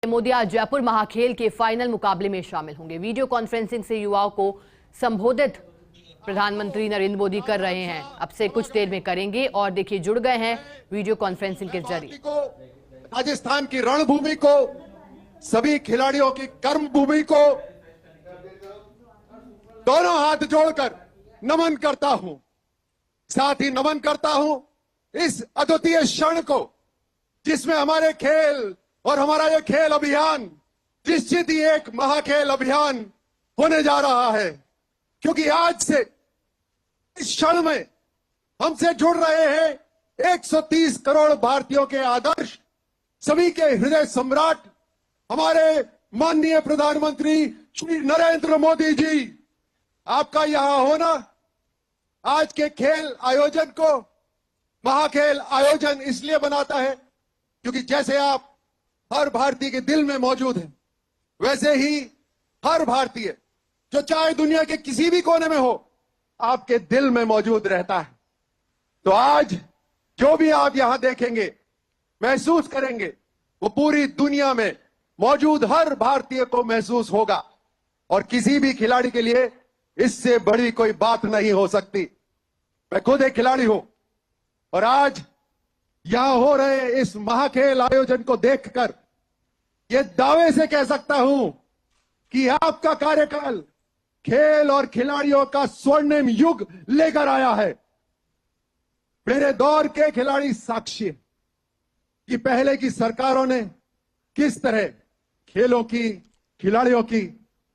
मोदी आज जयपुर महाखेल के फाइनल मुकाबले में शामिल होंगे। वीडियो कॉन्फ्रेंसिंग से युवाओं को संबोधित प्रधानमंत्री नरेंद्र मोदी कर रहे हैं। अब से कुछ देर में करेंगे और देखिए जुड़ गए हैं वीडियो कॉन्फ्रेंसिंग के जरिए। राजस्थान की रणभूमि को, सभी खिलाड़ियों की कर्म भूमि को दोनों हाथ जोड़कर नमन करता हूं। साथ ही नमन करता हूं इस अद्वितीय क्षण को जिसमें हमारे खेल और हमारा ये खेल अभियान निश्चित ही एक महाखेल अभियान होने जा रहा है, क्योंकि आज से इस क्षण में हमसे जुड़ रहे हैं 130 करोड़ भारतीयों के आदर्श, सभी के हृदय सम्राट हमारे माननीय प्रधानमंत्री श्री नरेंद्र मोदी जी। आपका यहां होना आज के खेल आयोजन को महाखेल आयोजन इसलिए बनाता है क्योंकि जैसे आप हर भारतीय के दिल में मौजूद हैं, वैसे ही हर भारतीय जो चाहे दुनिया के किसी भी कोने में हो, आपके दिल में मौजूद रहता है। तो आज जो भी आप यहां देखेंगे, महसूस करेंगे, वो पूरी दुनिया में मौजूद हर भारतीय को महसूस होगा। और किसी भी खिलाड़ी के लिए इससे बड़ी कोई बात नहीं हो सकती। मैं खुद एक खिलाड़ी हूं और आज यहां हो रहे इस महाखेल आयोजन को देखकर ये दावे से कह सकता हूं कि आपका कार्यकाल खेल और खिलाड़ियों का स्वर्णिम युग लेकर आया है। मेरे दौर के खिलाड़ी साक्षी हैं कि पहले की सरकारों ने किस तरह खेलों की, खिलाड़ियों की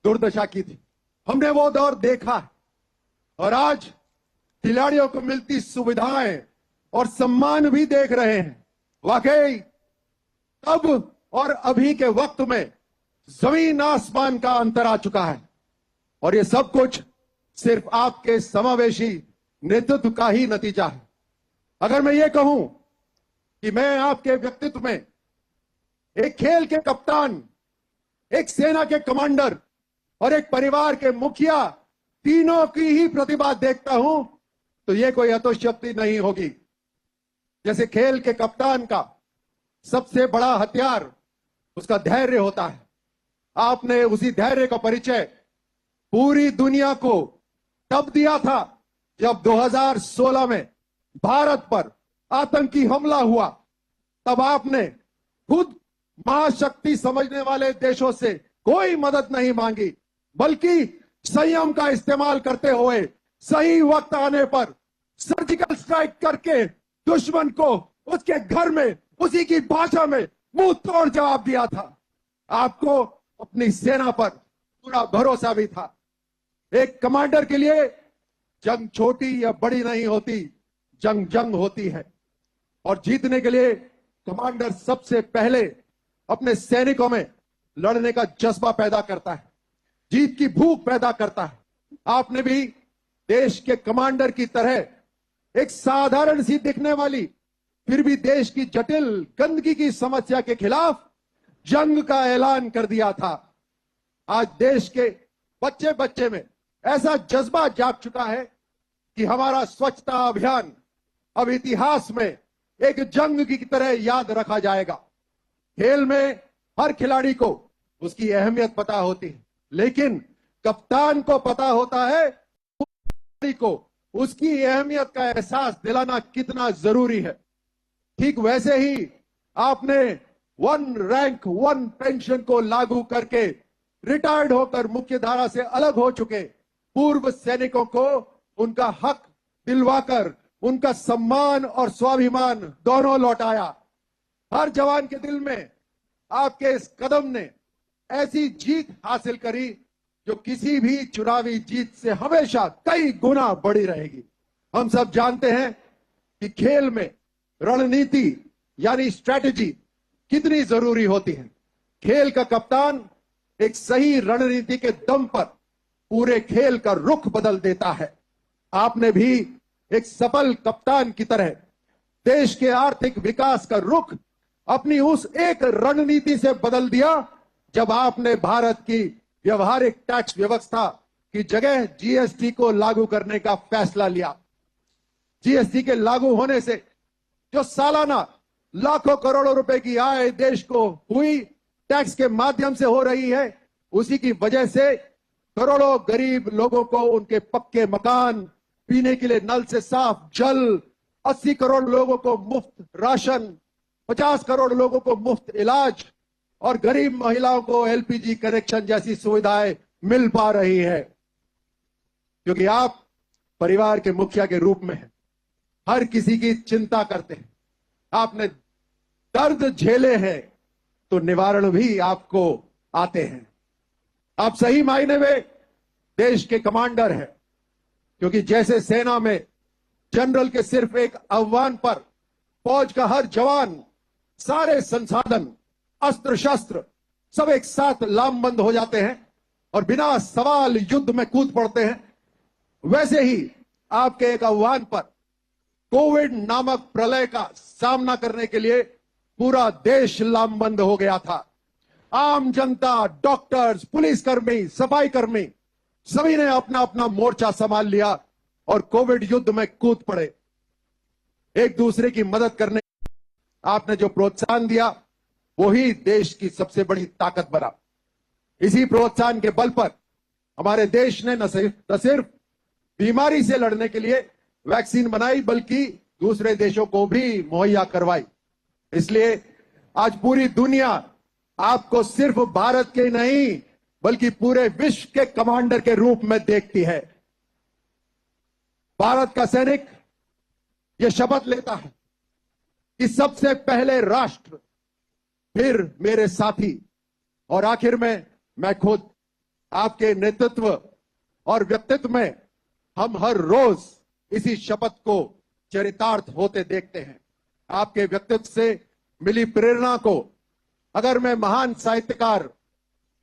दुर्दशा की थी। हमने वो दौर देखा है और आज खिलाड़ियों को मिलती सुविधाएं और सम्मान भी देख रहे हैं। वाकई तब और अभी के वक्त में जमीन आसमान का अंतर आ चुका है और ये सब कुछ सिर्फ आपके समावेशी नेतृत्व का ही नतीजा है। अगर मैं ये कहूं कि मैं आपके व्यक्तित्व में एक खेल के कप्तान, एक सेना के कमांडर और एक परिवार के मुखिया तीनों की ही प्रतिभा देखता हूं, तो ये कोई अतिशयोक्ति नहीं होगी। जैसे खेल के कप्तान का सबसे बड़ा हथियार उसका धैर्य होता है। आपने उसी धैर्य का परिचय पूरी दुनिया को तब दिया था जब 2016 में भारत पर आतंकी हमला हुआ। तब आपने खुद महाशक्ति समझने वाले देशों से कोई मदद नहीं मांगी, बल्कि संयम का इस्तेमाल करते हुए सही वक्त आने पर सर्जिकल स्ट्राइक करके दुश्मन को उसके घर में उसी की भाषा में मुंह तोड़ जवाब दिया था। आपको अपनी सेना पर पूरा भरोसा भी था। एक कमांडर के लिए जंग छोटी या बड़ी नहीं होती, जंग जंग होती है और जीतने के लिए कमांडर सबसे पहले अपने सैनिकों में लड़ने का जज्बा पैदा करता है, जीत की भूख पैदा करता है। आपने भी देश के कमांडर की तरह एक साधारण सी दिखने वाली फिर भी देश की जटिल गंदगी की समस्या के खिलाफ जंग का ऐलान कर दिया था। आज देश के बच्चे बच्चे में ऐसा जज्बा जाग चुका है कि हमारा स्वच्छता अभियान अब इतिहास में एक जंग की तरह याद रखा जाएगा। खेल में हर खिलाड़ी को उसकी अहमियत पता होती है, लेकिन कप्तान को पता होता है खिलाड़ी को उसकी अहमियत का एहसास दिलाना कितना जरूरी है। ठीक वैसे ही आपने वन रैंक वन पेंशन को लागू करके रिटायर्ड होकर मुख्य धारा से अलग हो चुके पूर्व सैनिकों को उनका हक दिलवाकर उनका सम्मान और स्वाभिमान दोनों लौटाया। हर जवान के दिल में आपके इस कदम ने ऐसी जीत हासिल करी जो किसी भी चुनावी जीत से हमेशा कई गुना बड़ी रहेगी। हम सब जानते हैं कि खेल में रणनीति यानी स्ट्रैटेजी कितनी जरूरी होती है। खेल का कप्तान एक सही रणनीति के दम पर पूरे खेल का रुख बदल देता है। आपने भी एक सफल कप्तान की तरह देश के आर्थिक विकास का रुख अपनी उस एक रणनीति से बदल दिया जब आपने भारत की व्यवहारिक टैक्स व्यवस्था की जगह जीएसटी को लागू करने का फैसला लिया। जीएसटी के लागू होने से जो सालाना लाखों करोड़ों रुपए की आय देश को हुई, टैक्स के माध्यम से हो रही है, उसी की वजह से करोड़ों गरीब लोगों को उनके पक्के मकान, पीने के लिए नल से साफ जल, 80 करोड़ लोगों को मुफ्त राशन, 50 करोड़ लोगों को मुफ्त इलाज और गरीब महिलाओं को एलपीजी कनेक्शन जैसी सुविधाएं मिल पा रही है। क्योंकि आप परिवार के मुखिया के रूप में हैं, हर किसी की चिंता करते हैं, आपने दर्द झेले हैं तो निवारण भी आपको आते हैं। आप सही मायने में देश के कमांडर हैं, क्योंकि जैसे सेना में जनरल के सिर्फ एक आह्वान पर फौज का हर जवान, सारे संसाधन, अस्त्र शस्त्र सब एक साथ लामबंद हो जाते हैं और बिना सवाल युद्ध में कूद पड़ते हैं, वैसे ही आपके एक आह्वान पर कोविड नामक प्रलय का सामना करने के लिए पूरा देश लामबंद हो गया था। आम जनता, डॉक्टर्स, पुलिसकर्मी, सफाई कर्मी सभी ने अपना अपना मोर्चा संभाल लिया और कोविड युद्ध में कूद पड़े। एक दूसरे की मदद करने आपने जो प्रोत्साहन दिया वही देश की सबसे बड़ी ताकत बना। इसी प्रोत्साहन के बल पर हमारे देश ने न सिर्फ बीमारी से लड़ने के लिए वैक्सीन बनाई, बल्कि दूसरे देशों को भी मुहैया करवाई। इसलिए आज पूरी दुनिया आपको सिर्फ भारत के नहीं बल्कि पूरे विश्व के कमांडर के रूप में देखती है। भारत का सैनिक यह शपथ लेता है कि सबसे पहले राष्ट्र, फिर मेरे साथी और आखिर में मैं खुद। आपके नेतृत्व और व्यक्तित्व में हम हर रोज इसी शपथ को चरितार्थ होते देखते हैं। आपके व्यक्तित्व से मिली प्रेरणा को अगर मैं महान साहित्यकार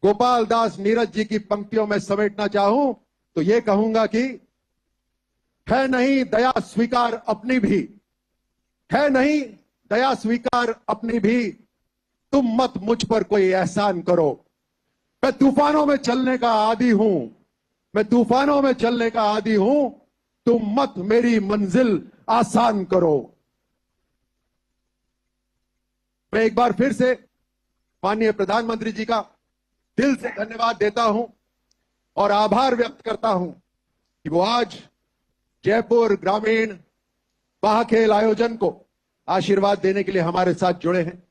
गोपाल दास नीरज जी की पंक्तियों में समेटना चाहूं तो ये कहूंगा कि है नहीं दया स्वीकार अपनी भी, है नहीं दया स्वीकार अपनी भी, तुम मत मुझ पर कोई एहसान करो। मैं तूफानों में चलने का आदी हूं, मैं तूफानों में चलने का आदी हूं, तुम मत मेरी मंजिल आसान करो। मैं एक बार फिर से माननीय प्रधानमंत्री जी का दिल से धन्यवाद देता हूं और आभार व्यक्त करता हूं कि वो आज जयपुर ग्रामीण महाखेल आयोजन को आशीर्वाद देने के लिए हमारे साथ जुड़े हैं।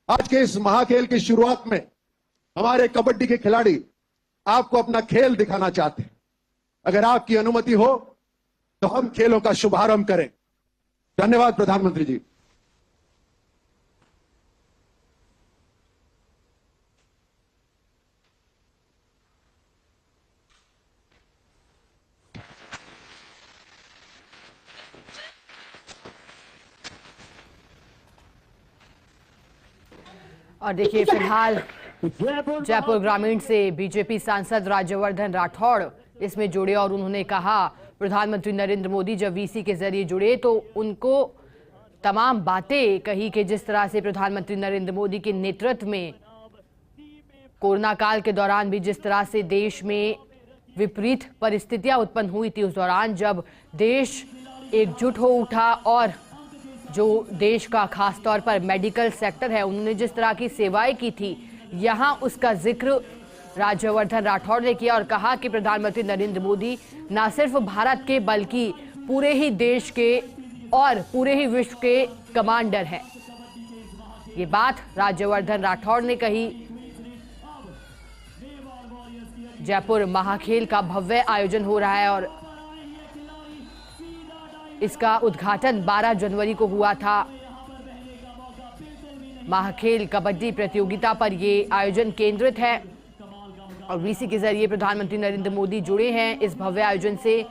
आज के इस महाखेल की शुरुआत में हमारे कबड्डी के खिलाड़ी आपको अपना खेल दिखाना चाहते हैं। अगर आपकी अनुमति हो तो हम खेलों का शुभारंभ करें। धन्यवाद प्रधानमंत्री जी। और देखिए फिलहाल जयपुर ग्रामीण से बीजेपी सांसद राज्यवर्धन राठौड़ इसमें जुड़े और उन्होंने कहा प्रधानमंत्री नरेंद्र मोदी जब वीसी के जरिए जुड़े तो उनको तमाम बातें कही कि जिस तरह से प्रधानमंत्री नरेंद्र मोदी के नेतृत्व में कोरोना काल के दौरान भी जिस तरह से देश में विपरीत परिस्थितियां उत्पन्न हुई थी, उस दौरान जब देश एकजुट हो उठा और जो देश का खास तौर पर मेडिकल सेक्टर है उन्होंने जिस तरह की सेवाएं की थी, यहां उसका जिक्र राज्यवर्धन राठौड़ ने किया और कहा कि प्रधानमंत्री नरेंद्र मोदी न सिर्फ भारत के बल्कि पूरे ही देश के और पूरे ही विश्व के कमांडर हैं। ये बात राज्यवर्धन राठौड़ ने कही। जयपुर महाखेल का भव्य आयोजन हो रहा है और इसका उद्घाटन 12 जनवरी को हुआ था। महाखेल कबड्डी प्रतियोगिता पर यह आयोजन केंद्रित है और वीसी के जरिए प्रधानमंत्री नरेंद्र मोदी जुड़े हैं इस भव्य आयोजन से।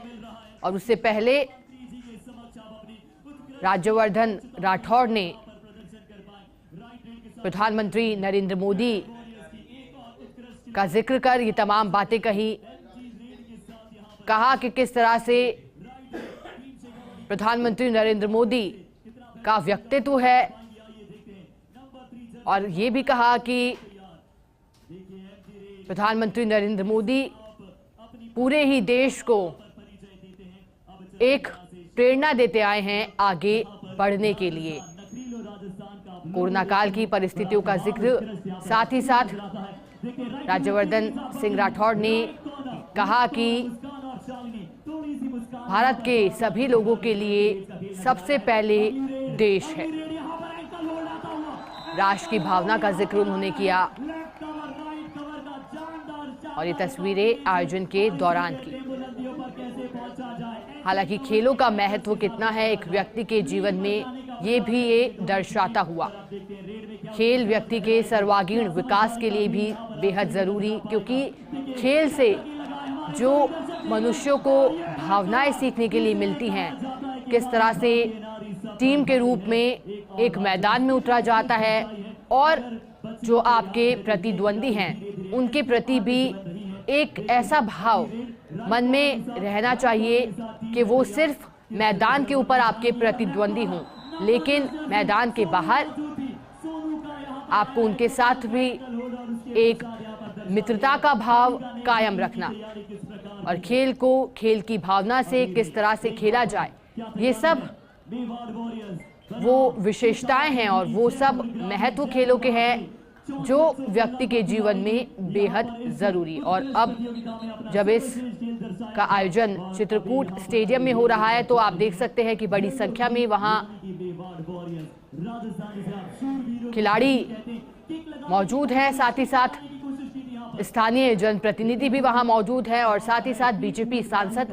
और उससे पहले राज्यवर्धन राठौड़ ने प्रधानमंत्री नरेंद्र मोदी का जिक्र कर ये तमाम बातें कही। कहा कि किस तरह से प्रधानमंत्री नरेंद्र मोदी का व्यक्तित्व है और ये भी कहा कि प्रधानमंत्री नरेंद्र मोदी पूरे ही देश को एक प्रेरणा देते आए हैं आगे बढ़ने के लिए। कोरोना काल की परिस्थितियों का जिक्र, साथ ही साथ राज्यवर्धन सिंह राठौड़ ने कहा कि भारत के सभी लोगों के लिए सबसे पहले देश है। राष्ट्र की भावना का जिक्र उन्होंने किया और ये तस्वीरें आयोजन के दौरान की। हालांकि खेलों का महत्व कितना है एक व्यक्ति के जीवन में, ये भी ये दर्शाता हुआ। खेल व्यक्ति के सर्वांगीण विकास के लिए भी बेहद जरूरी, क्योंकि खेल से जो मनुष्यों को भावनाएं सीखने के लिए मिलती हैं, किस तरह से टीम के रूप में एक मैदान में उतरा जाता है और जो आपके प्रतिद्वंदी हैं उनके प्रति भी एक ऐसा भाव मन में रहना चाहिए कि वो सिर्फ मैदान के ऊपर आपके प्रतिद्वंदी हों, लेकिन मैदान के बाहर आपको उनके साथ भी एक मित्रता का भाव कायम रखना और खेल को खेल की भावना से किस तरह से खेला जाए, ये सब वो विशेषताएं हैं और वो सब महत्व खेलों के हैं जो व्यक्ति के जीवन में बेहद जरूरी। और अब जब इस का आयोजन चित्रकूट स्टेडियम में हो रहा है तो आप देख सकते हैं कि बड़ी संख्या में वहां खिलाड़ी मौजूद हैं, साथ ही साथ स्थानीय जनप्रतिनिधि भी वहां मौजूद है और साथ ही साथ बीजेपी सांसद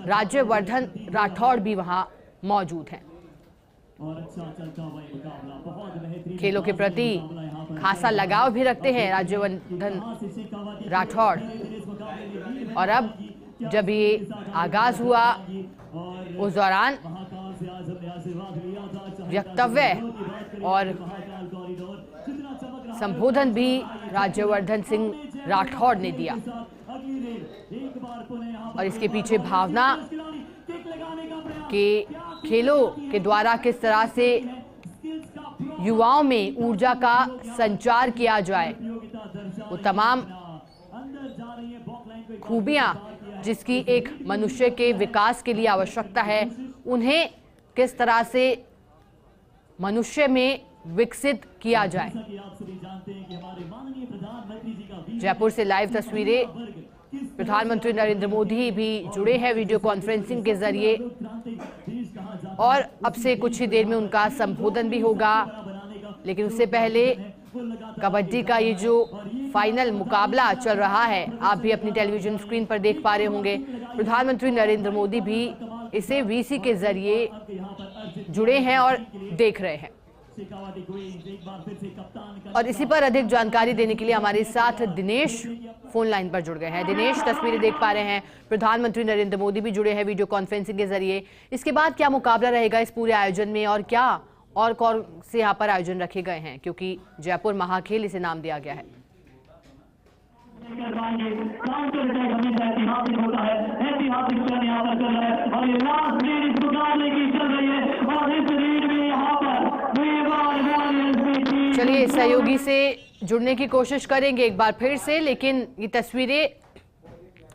राज्यवर्धन राठौड़ भी वहां मौजूद हैं। खेलों के प्रति खासा लगाव भी रखते हैं राज्यवर्धन राठौड़। और अब जब ये आगाज हुआ उस दौरान वक्तव्य और संबोधन भी राज्यवर्धन सिंह राठौड़ ने दिया और इसके पीछे भावना कि खेलों के द्वारा किस तरह से युवाओं में ऊर्जा का संचार किया जाए, वो तमाम खूबियां जिसकी एक मनुष्य के विकास के लिए आवश्यकता है, उन्हें किस तरह से मनुष्य में विकसित किया जाए। जयपुर से लाइव तस्वीरें। प्रधानमंत्री नरेंद्र मोदी भी जुड़े हैं वीडियो कॉन्फ्रेंसिंग के जरिए और अब से कुछ ही देर में उनका संबोधन भी होगा। लेकिन उससे पहले कबड्डी का ये जो फाइनल मुकाबला चल रहा है, आप भी अपनी टेलीविजन स्क्रीन पर देख पा रहे होंगे। प्रधानमंत्री नरेंद्र मोदी भी इसे वीसी के जरिए जुड़े हैं और देख रहे हैं। और इसी पर अधिक जानकारी देने के लिए हमारे साथ दिनेश फोन लाइन पर जुड़ गए हैं। दिनेश, तस्वीरें देख पा रहे हैं, प्रधानमंत्री नरेंद्र मोदी भी जुड़े हैं वीडियो कॉन्फ्रेंसिंग के जरिए। इसके बाद क्या मुकाबला रहेगा इस पूरे आयोजन में और क्या और कौन से यहाँ पर आयोजन रखे गए हैं, क्योंकि जयपुर महाखेल इसे नाम दिया गया है। चलिए सहयोगी से जुड़ने की कोशिश करेंगे एक बार फिर से, लेकिन ये तस्वीरें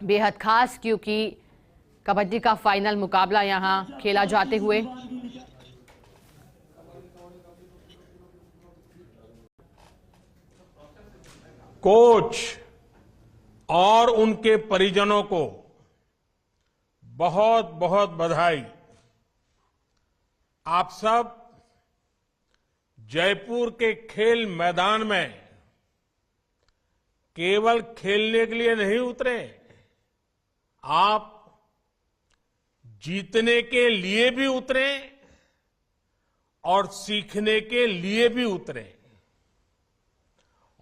बेहद खास, क्योंकि कबड्डी का फाइनल मुकाबला यहाँ खेला जाते हुए कोच और उनके परिजनों को बहुत बहुत बधाई। आप सब जयपुर के खेल मैदान में केवल खेलने के लिए नहीं उतरे, आप जीतने के लिए भी उतरे और सीखने के लिए भी उतरे।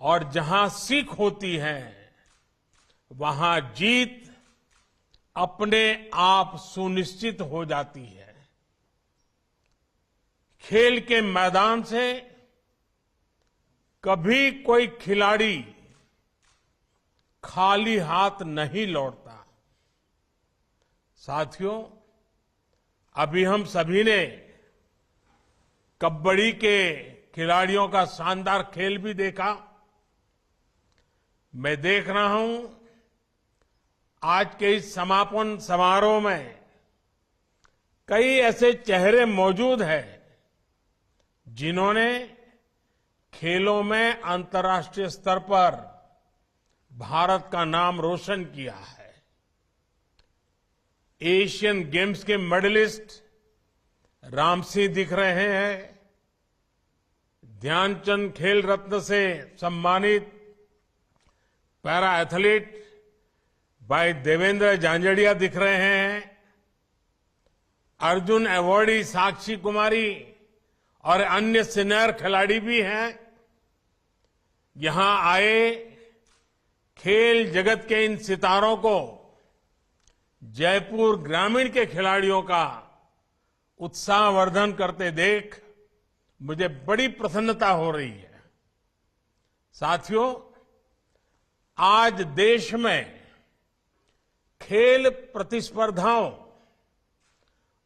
और जहां सीख होती है वहां जीत अपने आप सुनिश्चित हो जाती है। खेल के मैदान से कभी कोई खिलाड़ी खाली हाथ नहीं लौटता। साथियों, अभी हम सभी ने कबड्डी के खिलाड़ियों का शानदार खेल भी देखा। मैं देख रहा हूं आज के इस समापन समारोह में कई ऐसे चेहरे मौजूद हैं जिन्होंने खेलों में अंतर्राष्ट्रीय स्तर पर भारत का नाम रोशन किया है। एशियन गेम्स के मेडलिस्ट रामसिंह दिख रहे हैं। ध्यानचंद खेल रत्न से सम्मानित पैरा एथलीट भाई देवेंद्र झांझड़िया दिख रहे हैं। अर्जुन अवार्डी साक्षी कुमारी और अन्य सीनियर खिलाड़ी भी हैं। यहां आए खेल जगत के इन सितारों को जयपुर ग्रामीण के खिलाड़ियों का उत्साहवर्धन करते देख मुझे बड़ी प्रसन्नता हो रही है। साथियों, आज देश में खेल प्रतिस्पर्धाओं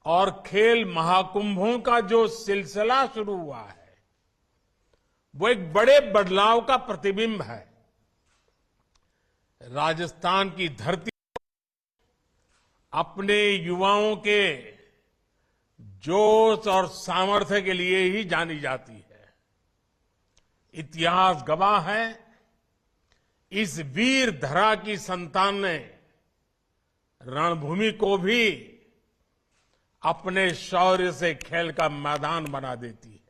और खेल महाकुंभों का जो सिलसिला शुरू हुआ है वो एक बड़े बदलाव का प्रतिबिंब है। राजस्थान की धरती अपने युवाओं के जोश और सामर्थ्य के लिए ही जानी जाती है। इतिहास गवाह है, इस वीर धरा की संतान ने रणभूमि को भी अपने शौर्य से खेल का मैदान बना देती है।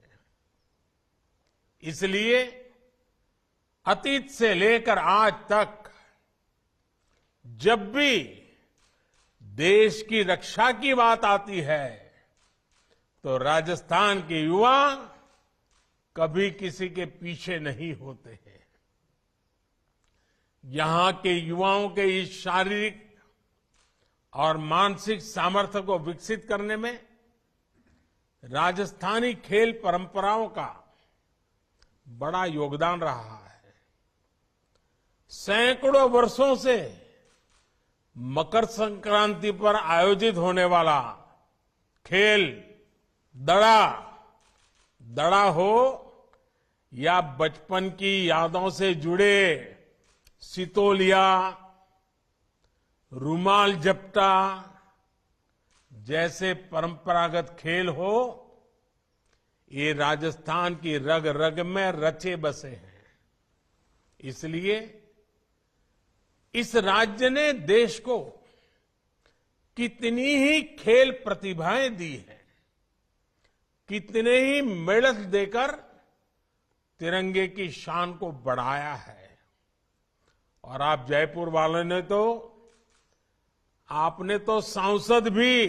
इसलिए अतीत से लेकर आज तक जब भी देश की रक्षा की बात आती है तो राजस्थान के युवा कभी किसी के पीछे नहीं होते हैं। यहां के युवाओं के इस शारीरिक और मानसिक सामर्थ्य को विकसित करने में राजस्थानी खेल परंपराओं का बड़ा योगदान रहा है। सैकड़ों वर्षों से मकर संक्रांति पर आयोजित होने वाला खेल दड़ा हो या बचपन की यादों से जुड़े सितोलिया, रुमाल झपटा जैसे परंपरागत खेल हो, ये राजस्थान की रग रग में रचे बसे हैं। इसलिए इस राज्य ने देश को कितनी ही खेल प्रतिभाएं दी हैं, कितने ही मेडल देकर तिरंगे की शान को बढ़ाया है। और आप जयपुर वालों ने आपने तो सांसद भी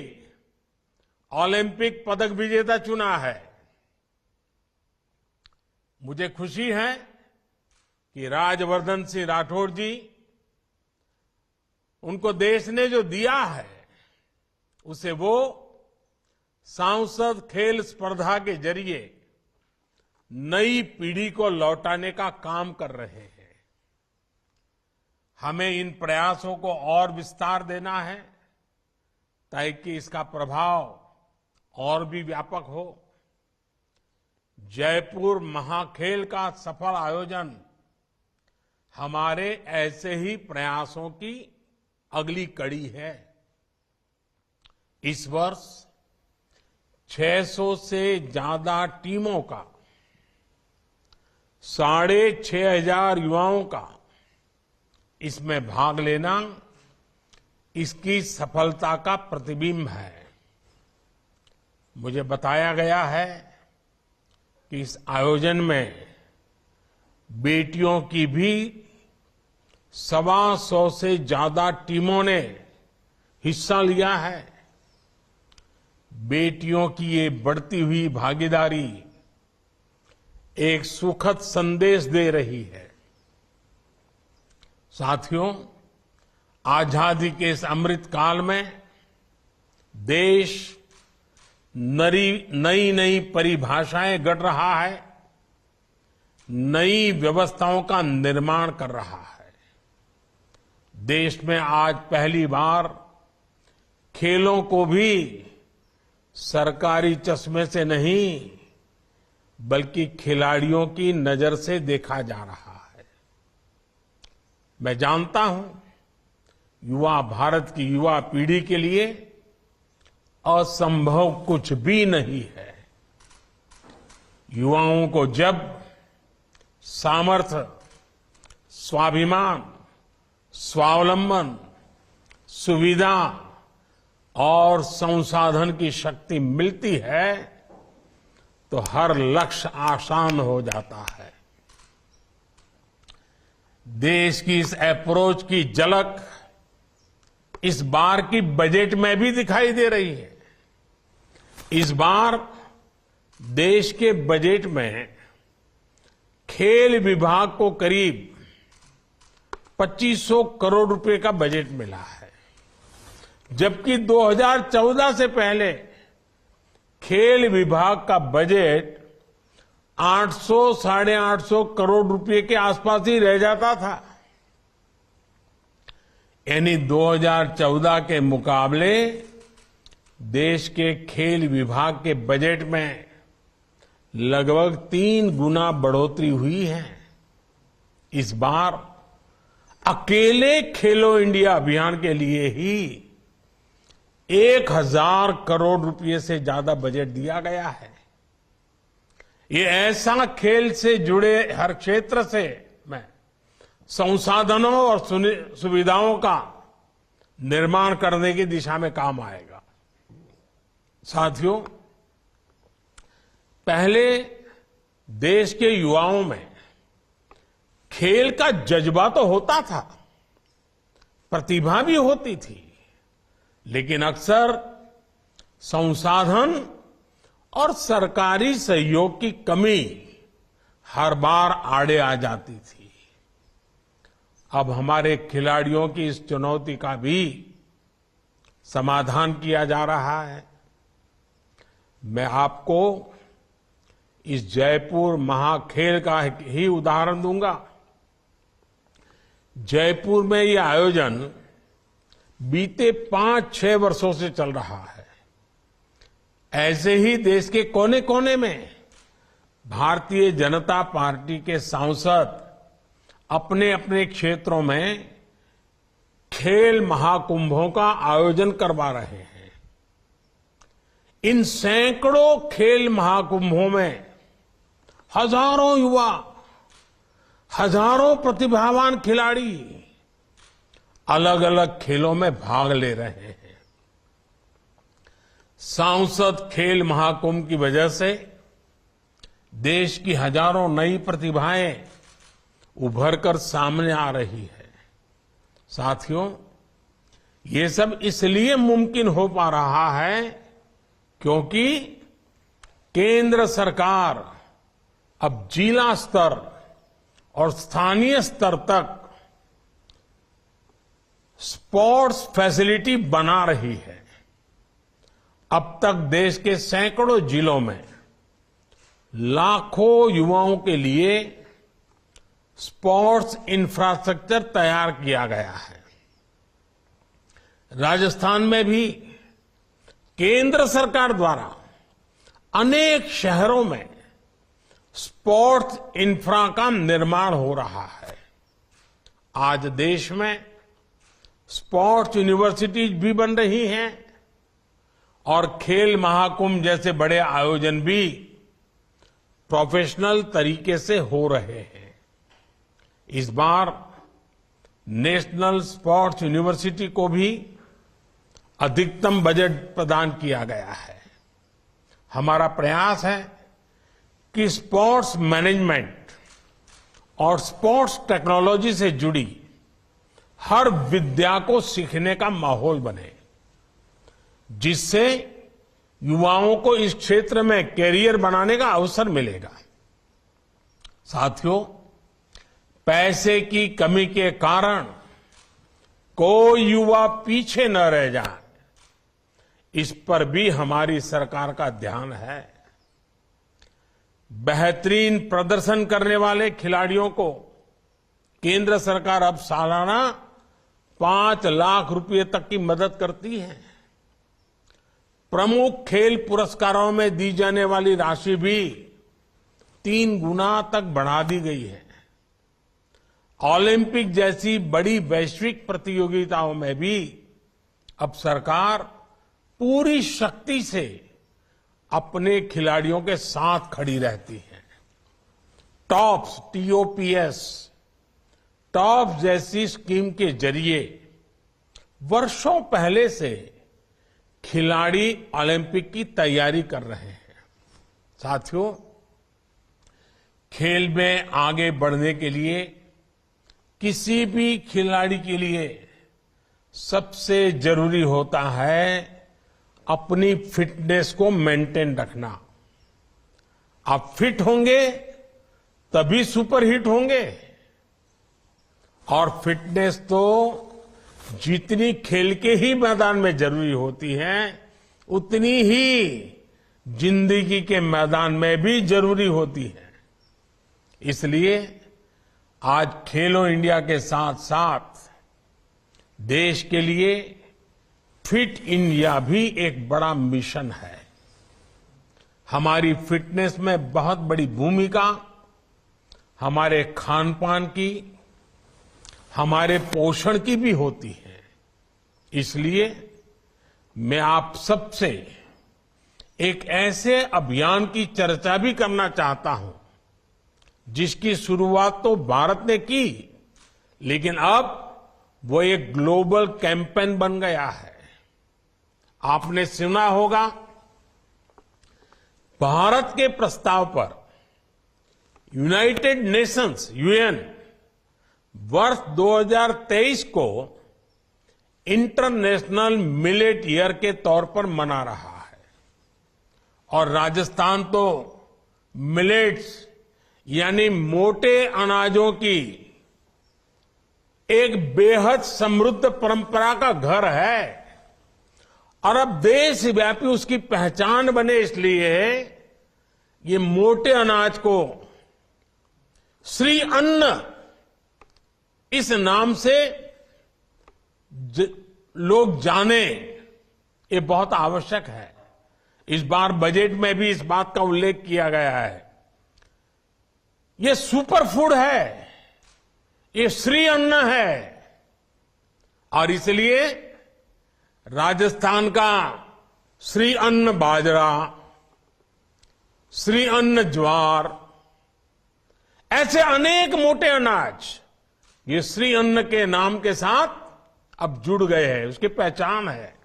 ओलंपिक पदक विजेता चुना है। मुझे खुशी है कि राजवर्धन सिंह राठौड़ जी, उनको देश ने जो दिया है उसे वो सांसद खेल स्पर्धा के जरिए नई पीढ़ी को लौटाने का काम कर रहे हैं। हमें इन प्रयासों को और विस्तार देना है ताकि इसका प्रभाव और भी व्यापक हो। जयपुर महाखेल का सफल आयोजन हमारे ऐसे ही प्रयासों की अगली कड़ी है। इस वर्ष 600 से ज्यादा टीमों का 6,500 युवाओं का इसमें भाग लेना इसकी सफलता का प्रतिबिंब है। मुझे बताया गया है कि इस आयोजन में बेटियों की भी 125 से ज्यादा टीमों ने हिस्सा लिया है। बेटियों की ये बढ़ती हुई भागीदारी एक सुखद संदेश दे रही है। साथियों, आजादी के इस अमृत काल में देश नई नई परिभाषाएं गढ़ रहा है, नई व्यवस्थाओं का निर्माण कर रहा है। देश में आज पहली बार खेलों को भी सरकारी चश्मे से नहीं बल्कि खिलाड़ियों की नजर से देखा जा रहा है। मैं जानता हूं, युवा भारत की युवा पीढ़ी के लिए असंभव कुछ भी नहीं है। युवाओं को जब सामर्थ्य, स्वाभिमान, स्वावलंबन, सुविधा और संसाधन की शक्ति मिलती है तो हर लक्ष्य आसान हो जाता है। देश की इस अप्रोच की झलक इस बार की बजट में भी दिखाई दे रही है। इस बार देश के बजट में खेल विभाग को करीब 2500 करोड़ रुपए का बजट मिला है, जबकि 2014 से पहले खेल विभाग का बजट 800 साढ़े 800 करोड़ रुपए के आसपास ही रह जाता था। यानी 2014 के मुकाबले देश के खेल विभाग के बजट में लगभग 3 गुना बढ़ोतरी हुई है। इस बार अकेले खेलो इंडिया अभियान के लिए ही 1000 करोड़ रुपए से ज्यादा बजट दिया गया है। ये ऐसा खेल से जुड़े हर क्षेत्र से में संसाधनों और सुविधाओं का निर्माण करने की दिशा में काम आएगा। साथियों, पहले देश के युवाओं में खेल का जज्बा तो होता था, प्रतिभा भी होती थी, लेकिन अक्सर संसाधन और सरकारी सहयोग की कमी हर बार आड़े आ जाती थी। अब हमारे खिलाड़ियों की इस चुनौती का भी समाधान किया जा रहा है। मैं आपको इस जयपुर महाखेल का ही उदाहरण दूंगा। जयपुर में यह आयोजन बीते 5-6 वर्षों से चल रहा है। ऐसे ही देश के कोने कोने में भारतीय जनता पार्टी के सांसद अपने अपने क्षेत्रों में खेल महाकुंभों का आयोजन करवा रहे हैं। इन सैकड़ों खेल महाकुंभों में हजारों युवा, हजारों प्रतिभावान खिलाड़ी अलग अलग खेलों में भाग ले रहे हैं। सांसद खेल महाकुंभ की वजह से देश की हजारों नई प्रतिभाएं उभर कर सामने आ रही है। साथियों, ये सब इसलिए मुमकिन हो पा रहा है क्योंकि केंद्र सरकार अब जिला स्तर और स्थानीय स्तर तक स्पोर्ट्स फैसिलिटी बना रही है। अब तक देश के सैकड़ों जिलों में लाखों युवाओं के लिए स्पोर्ट्स इंफ्रास्ट्रक्चर तैयार किया गया है। राजस्थान में भी केंद्र सरकार द्वारा अनेक शहरों में स्पोर्ट्स इंफ्रा का निर्माण हो रहा है। आज देश में स्पोर्ट्स यूनिवर्सिटीज भी बन रही हैं और खेल महाकुंभ जैसे बड़े आयोजन भी प्रोफेशनल तरीके से हो रहे हैं। इस बार नेशनल स्पोर्ट्स यूनिवर्सिटी को भी अधिकतम बजट प्रदान किया गया है। हमारा प्रयास है कि स्पोर्ट्स मैनेजमेंट और स्पोर्ट्स टेक्नोलॉजी से जुड़ी हर विद्या को सीखने का माहौल बने, जिससे युवाओं को इस क्षेत्र में कैरियर बनाने का अवसर मिलेगा। साथियों, पैसे की कमी के कारण कोई युवा पीछे न रह जाए, इस पर भी हमारी सरकार का ध्यान है। बेहतरीन प्रदर्शन करने वाले खिलाड़ियों को केंद्र सरकार अब सालाना 5 लाख रुपए तक की मदद करती है। प्रमुख खेल पुरस्कारों में दी जाने वाली राशि भी 3 गुना तक बढ़ा दी गई है। ओलंपिक जैसी बड़ी वैश्विक प्रतियोगिताओं में भी अब सरकार पूरी शक्ति से अपने खिलाड़ियों के साथ खड़ी रहती है। टॉप्स TOPS टॉप जैसी स्कीम के जरिए वर्षों पहले से खिलाड़ी ओलंपिक की तैयारी कर रहे हैं। साथियों, खेल में आगे बढ़ने के लिए किसी भी खिलाड़ी के लिए सबसे जरूरी होता है अपनी फिटनेस को मेंटेन रखना। आप फिट होंगे तभी सुपर हिट होंगे। और फिटनेस तो जितनी खेल के ही मैदान में जरूरी होती है उतनी ही जिंदगी के मैदान में भी जरूरी होती है। इसलिए आज खेलो इंडिया के साथ साथ देश के लिए फिट इंडिया भी एक बड़ा मिशन है। हमारी फिटनेस में बहुत बड़ी भूमिका हमारे खान पान की, हमारे पोषण की भी होती है। इसलिए मैं आप सबसे एक ऐसे अभियान की चर्चा भी करना चाहता हूं जिसकी शुरुआत तो भारत ने की, लेकिन अब वो एक ग्लोबल कैंपेन बन गया है। आपने सुना होगा, भारत के प्रस्ताव पर यूनाइटेड नेशंस UN वर्ष 2023 को इंटरनेशनल मिलेट ईयर के तौर पर मना रहा है। और राजस्थान तो मिलेट्स यानी मोटे अनाजों की एक बेहद समृद्ध परंपरा का घर है और अब देशव्यापी उसकी पहचान बने, इसलिए ये मोटे अनाज को श्री अन्न इस नाम से लोग जाने, ये बहुत आवश्यक है। इस बार बजट में भी इस बात का उल्लेख किया गया है। ये सुपर फूड है, ये श्री अन्न है और इसलिए राजस्थान का श्री अन्न बाजरा, श्री अन्न ज्वार, ऐसे अनेक मोटे अनाज ये श्री अन्न के नाम के साथ अब जुड़ गए हैं, उसकी पहचान है।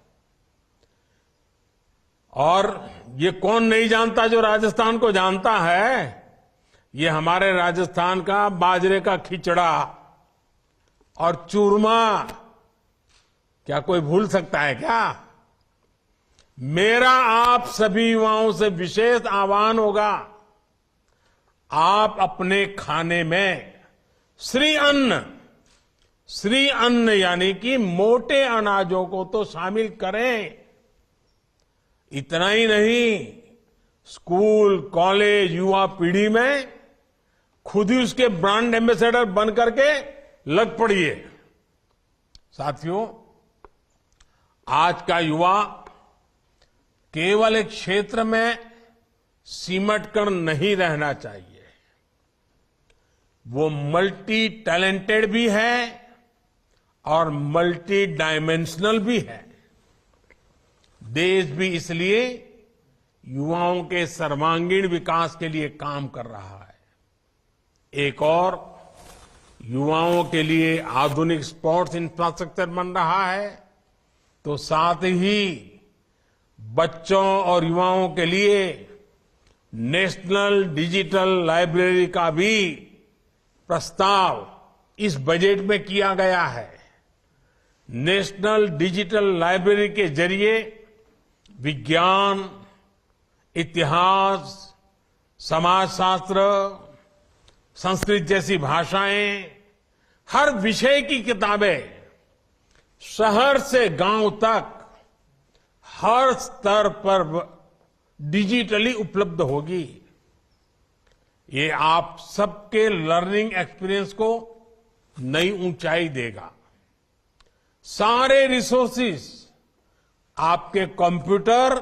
और ये कौन नहीं जानता जो राजस्थान को जानता है, ये हमारे राजस्थान का बाजरे का खिचड़ा और चूरमा क्या कोई भूल सकता है क्या? मेरा आप सभी युवाओं से विशेष आह्वान होगा, आप अपने खाने में श्री अन्न यानी कि मोटे अनाजों को तो शामिल करें। इतना ही नहीं, स्कूल, कॉलेज, युवा पीढ़ी में खुद ही उसके ब्रांड एम्बेसडर बन करके लग पड़िए। साथियों, आज का युवा केवल एक क्षेत्र में सिमट कर नहीं रहना चाहिए, वो मल्टी टैलेंटेड भी है और मल्टी डायमेंशनल भी है। देश भी इसलिए युवाओं के सर्वांगीण विकास के लिए काम कर रहा है। एक और युवाओं के लिए आधुनिक स्पोर्ट्स इंफ्रास्ट्रक्चर बन रहा है, तो साथ ही बच्चों और युवाओं के लिए नेशनल डिजिटल लाइब्रेरी का भी प्रस्ताव इस बजट में किया गया है। नेशनल डिजिटल लाइब्रेरी के जरिए विज्ञान, इतिहास, समाजशास्त्र, संस्कृत जैसी भाषाएं, हर विषय की किताबें शहर से गांव तक हर स्तर पर डिजिटली उपलब्ध होगी। ये आप सबके लर्निंग एक्सपीरियंस को नई ऊंचाई देगा। सारे रिसोर्सेज आपके कंप्यूटर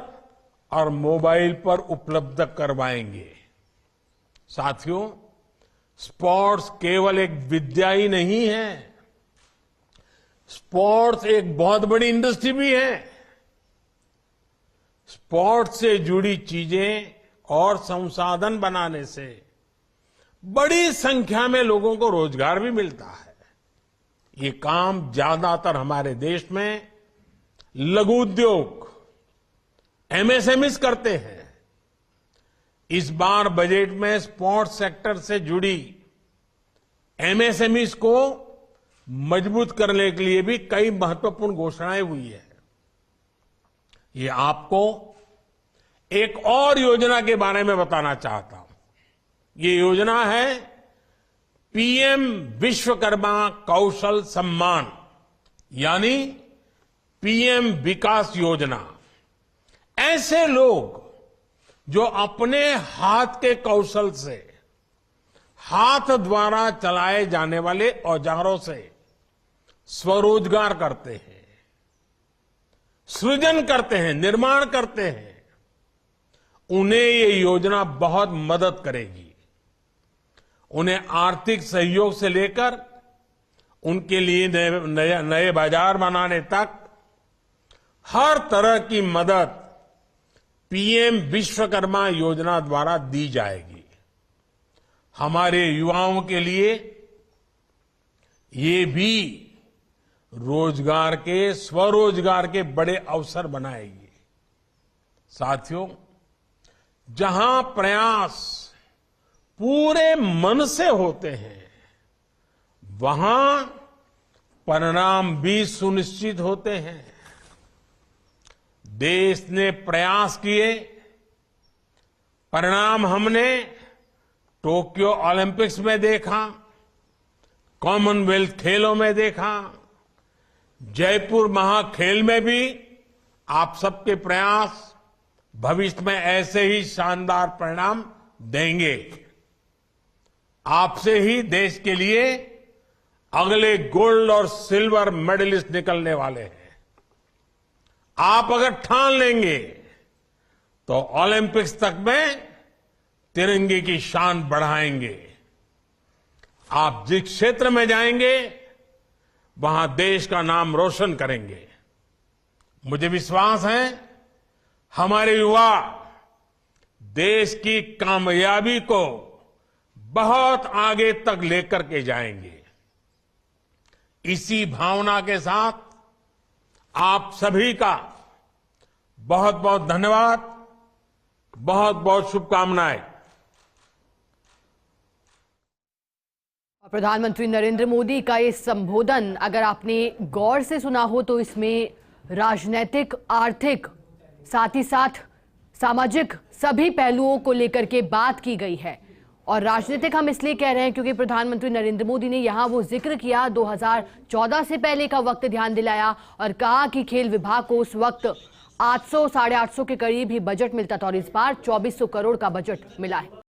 और मोबाइल पर उपलब्ध करवाएंगे। साथियों, स्पोर्ट्स केवल एक विद्या ही नहीं है, स्पोर्ट्स एक बहुत बड़ी इंडस्ट्री भी है। स्पोर्ट्स से जुड़ी चीजें और संसाधन बनाने से बड़ी संख्या में लोगों को रोजगार भी मिलता है। ये काम ज्यादातर हमारे देश में लघु उद्योग एमएसएमईज करते हैं। इस बार बजट में स्पोर्ट्स सेक्टर से जुड़ी एमएसएमईज को मजबूत करने के लिए भी कई महत्वपूर्ण घोषणाएं हुई है। ये आपको एक और योजना के बारे में बताना चाहता हूं। ये योजना है पीएम विश्वकर्मा कौशल सम्मान, यानी पीएम विकास योजना। ऐसे लोग जो अपने हाथ के कौशल से, हाथ द्वारा चलाए जाने वाले औजारों से स्वरोजगार करते हैं, सृजन करते हैं, निर्माण करते हैं, उन्हें ये योजना बहुत मदद करेगी। उन्हें आर्थिक सहयोग से लेकर उनके लिए नए बाजार बनाने तक हर तरह की मदद पीएम विश्वकर्मा योजना द्वारा दी जाएगी। हमारे युवाओं के लिए ये भी रोजगार के, स्वरोजगार के बड़े अवसर बनाएगी। साथियों, जहां प्रयास पूरे मन से होते हैं, वहां परिणाम भी सुनिश्चित होते हैं। देश ने प्रयास किए, परिणाम हमने टोक्यो ओलंपिक्स में देखा, कॉमनवेल्थ खेलों में देखा, जयपुर महाखेल में भी आप सबके प्रयास भविष्य में ऐसे ही शानदार परिणाम देंगे। आपसे ही देश के लिए अगले गोल्ड और सिल्वर मेडलिस्ट निकलने वाले हैं। आप अगर ठान लेंगे तो ओलंपिक्स तक में तिरंगे की शान बढ़ाएंगे। आप जिस क्षेत्र में जाएंगे वहां देश का नाम रोशन करेंगे। मुझे विश्वास है हमारे युवा देश की कामयाबी को बहुत आगे तक लेकर के जाएंगे। इसी भावना के साथ आप सभी का बहुत बहुत धन्यवाद, बहुत बहुत शुभकामनाएं। प्रधानमंत्री नरेंद्र मोदी का ये संबोधन अगर आपने गौर से सुना हो तो इसमें राजनीतिक, आर्थिक, साथ ही साथ सामाजिक सभी पहलुओं को लेकर के बात की गई है। और राजनीतिक हम इसलिए कह रहे हैं क्योंकि प्रधानमंत्री नरेंद्र मोदी ने यहां वो जिक्र किया, 2014 से पहले का वक्त ध्यान दिलाया और कहा कि खेल विभाग को उस वक्त 800 साढ़े 800 के करीब ही बजट मिलता था और इस बार 2400 करोड़ का बजट मिला है।